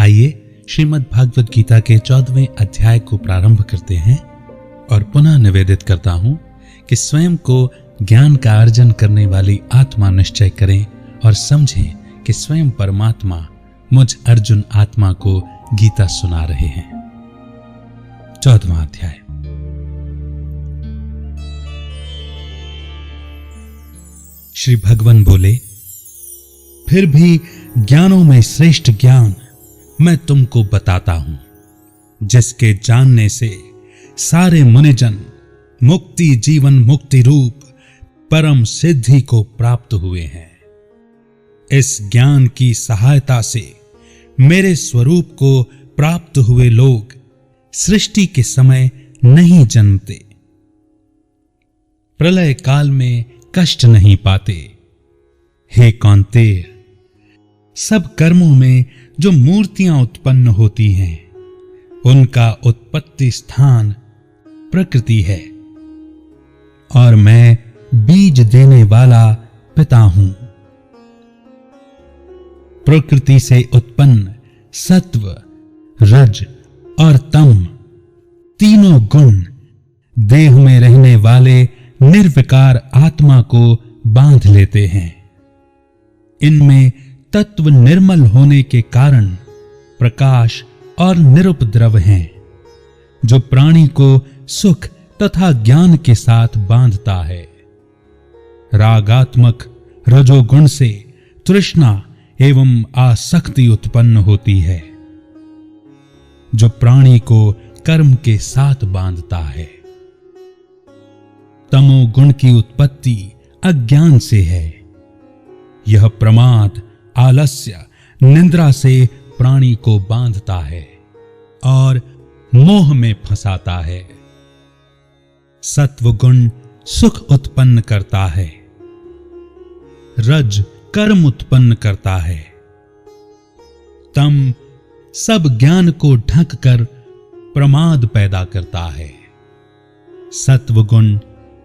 आइए श्रीमद् भागवत गीता के 14वें अध्याय को प्रारंभ करते हैं और पुनः निवेदित करता हूं कि स्वयं को ज्ञान का अर्जन करने वाली आत्मा निश्चय करें और समझें कि स्वयं परमात्मा मुझ अर्जुन आत्मा को गीता सुना रहे हैं। 14वां अध्याय। श्री भगवान बोले, फिर भी ज्ञानों में श्रेष्ठ ज्ञान मैं तुमको बताता हूं, जिसके जानने से सारे मुनिजन मुक्ति जीवन मुक्ति रूप परम सिद्धि को प्राप्त हुए हैं। इस ज्ञान की सहायता से मेरे स्वरूप को प्राप्त हुए लोग सृष्टि के समय नहीं जन्मते, प्रलय काल में कष्ट नहीं पाते। हे कौन्तेय, सब कर्मों में जो मूर्तियां उत्पन्न होती हैं, उनका उत्पत्ति स्थान प्रकृति है और मैं बीज देने वाला पिता हूं। प्रकृति से उत्पन्न सत्व, रज और तम तीनों गुण देह में रहने वाले निर्विकार आत्मा को बांध लेते हैं। इनमें तत्व निर्मल होने के कारण प्रकाश और निरुपद्रव हैं, जो प्राणी को सुख तथा ज्ञान के साथ बांधता है। रागात्मक रजोगुण से तृष्णा एवं आसक्ति उत्पन्न होती है, जो प्राणी को कर्म के साथ बांधता है। तमोगुण की उत्पत्ति अज्ञान से है। यह प्रमाद, आलस्य, निंद्रा से प्राणी को बांधता है और मोह में फंसाता है। सत्वगुण सुख उत्पन्न करता है, रज कर्म उत्पन्न करता है, तम सब ज्ञान को ढक कर प्रमाद पैदा करता है। सत्वगुण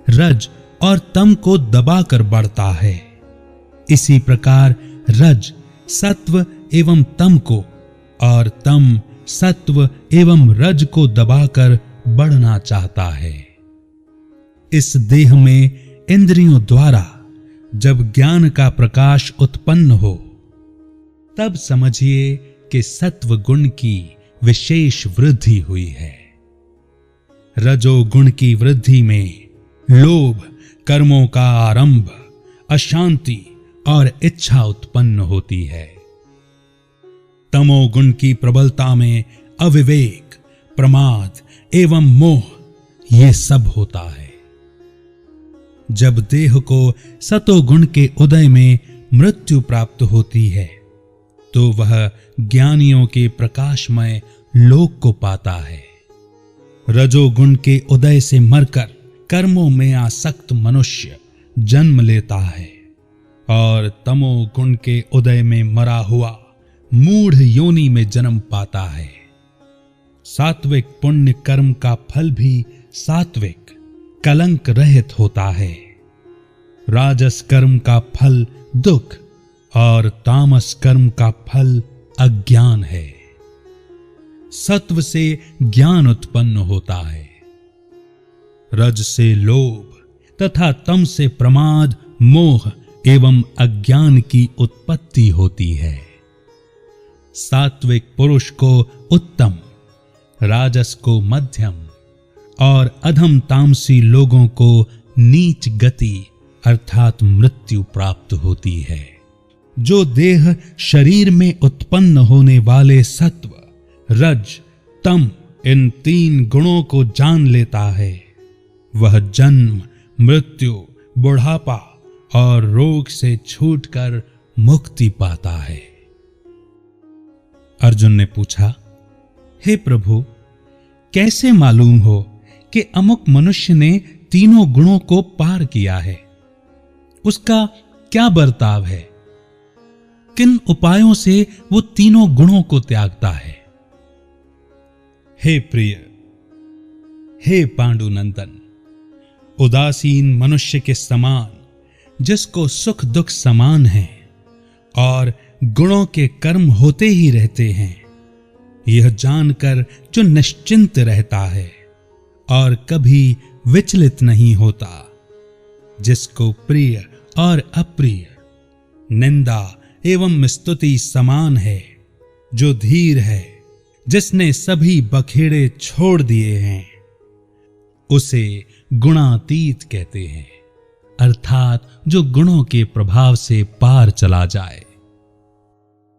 रज और तम को दबाकर बढ़ता है। इसी प्रकार रज सत्व एवं तम को और तम सत्व एवं रज को दबाकर बढ़ना चाहता है। इस देह में इंद्रियों द्वारा जब ज्ञान का प्रकाश उत्पन्न हो, तब समझिए कि सत्व गुण की विशेष वृद्धि हुई है। रजोगुण की वृद्धि में लोभ, कर्मों का आरंभ, अशांति और इच्छा उत्पन्न होती है। तमोगुण की प्रबलता में अविवेक, प्रमाद एवं मोह ये सब होता है। जब देह को सतोगुण के उदय में मृत्यु प्राप्त होती है, तो वह ज्ञानियों के प्रकाशमय लोक को पाता है। रजोगुण के उदय से मरकर कर्मों में आसक्त मनुष्य जन्म लेता है और तमोगुण के उदय में मरा हुआ मूढ़ योनि में जन्म पाता है। सात्विक पुण्य कर्म का फल भी सात्विक कलंक रहित होता है। राजस कर्म का फल दुख और तामस कर्म का फल अज्ञान है। सत्व से ज्ञान उत्पन्न होता है, रज से लोभ तथा तम से प्रमाद, मोह एवं अज्ञान की उत्पत्ति होती है। सात्विक पुरुष को उत्तम, राजस को मध्यम और अधम तामसी लोगों को नीच गति अर्थात मृत्यु प्राप्त होती है। जो देह शरीर में उत्पन्न होने वाले सत्व, रज, तम इन तीन गुणों को जान लेता है, वह जन्म, मृत्यु, बुढ़ापा और रोग से छूटकर मुक्ति पाता है। अर्जुन ने पूछा, हे प्रभु, कैसे मालूम हो कि अमुक मनुष्य ने तीनों गुणों को पार किया है? उसका क्या बर्ताव है? किन उपायों से वो तीनों गुणों को त्यागता है? हे प्रिय, हे पांडुनंदन, उदासीन मनुष्य के समान, जिसको सुख दुख समान है और गुणों के कर्म होते ही रहते हैं, यह जानकर जो निश्चिंत रहता है और कभी विचलित नहीं होता, जिसको प्रिय और अप्रिय, निंदा एवं स्तुति समान है, जो धीर है, जिसने सभी बखेड़े छोड़ दिए हैं, उसे गुणातीत कहते हैं, अर्थात जो गुणों के प्रभाव से पार चला जाए।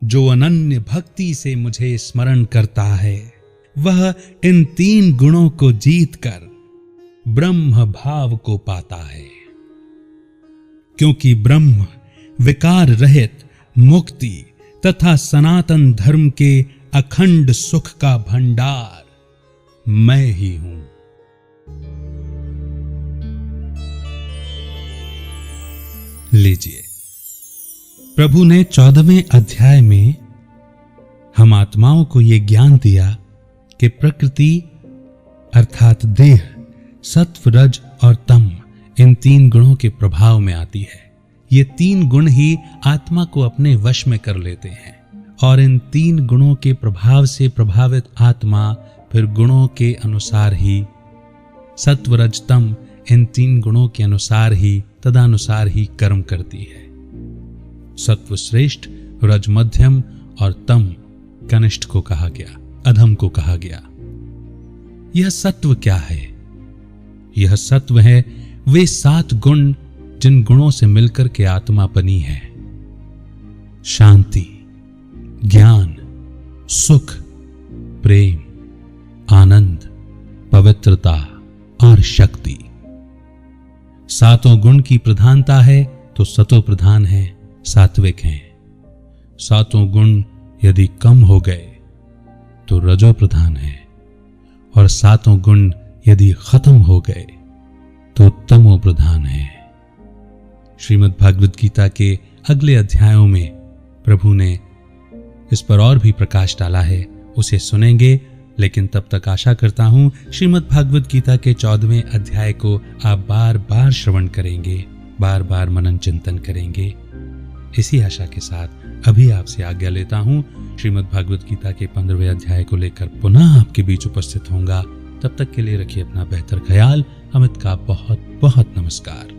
जो अनन्य भक्ति से मुझे स्मरण करता है, वह इन 3 गुणों को जीतकर ब्रह्म भाव को पाता है, क्योंकि ब्रह्म विकार रहित मुक्ति तथा सनातन धर्म के अखंड सुख का भंडार मैं ही हूं। लीजिए, प्रभु ने 14वें अध्याय में हम आत्माओं को यह ज्ञान दिया कि प्रकृति अर्थात देह सत्व, रज और तम इन 3 गुणों के प्रभाव में आती है। ये 3 गुण ही आत्मा को अपने वश में कर लेते हैं और इन 3 गुणों के प्रभाव से प्रभावित आत्मा फिर गुणों के अनुसार ही, सत्व रज तम इन 3 गुणों के अनुसार ही, तदानुसार ही कर्म करती है। सत्व श्रेष्ठ, रज मध्यम और तम कनिष्ठ को कहा गया, अधम को कहा गया। यह सत्व क्या है? यह सत्व है वे 7 गुण जिन गुणों से मिलकर के आत्मा बनी है। शांति, ज्ञान, सुख, प्रेम, आनंद, पवित्रता और शक्ति। 7 गुण की प्रधानता है तो सतो प्रधान है, सात्विक हैं। 7 गुण यदि कम हो गए तो रजो प्रधान है और 7 गुण यदि खत्म हो गए तो तमो प्रधान है। श्रीमद् भागवत गीता के अगले अध्यायों में प्रभु ने इस पर और भी प्रकाश डाला है, उसे सुनेंगे। लेकिन तब तक आशा करता हूं श्रीमद् भागवत गीता के 14वें अध्याय को आप बार बार श्रवण करेंगे, बार बार मनन चिंतन करेंगे। इसी आशा के साथ अभी आपसे आज्ञा लेता हूं। श्रीमद् भागवत गीता के 15वें अध्याय को लेकर पुनः आपके बीच उपस्थित होऊंगा। तब तक के लिए रखिए अपना बेहतर ख्याल। अमित का बहुत बहुत नमस्कार।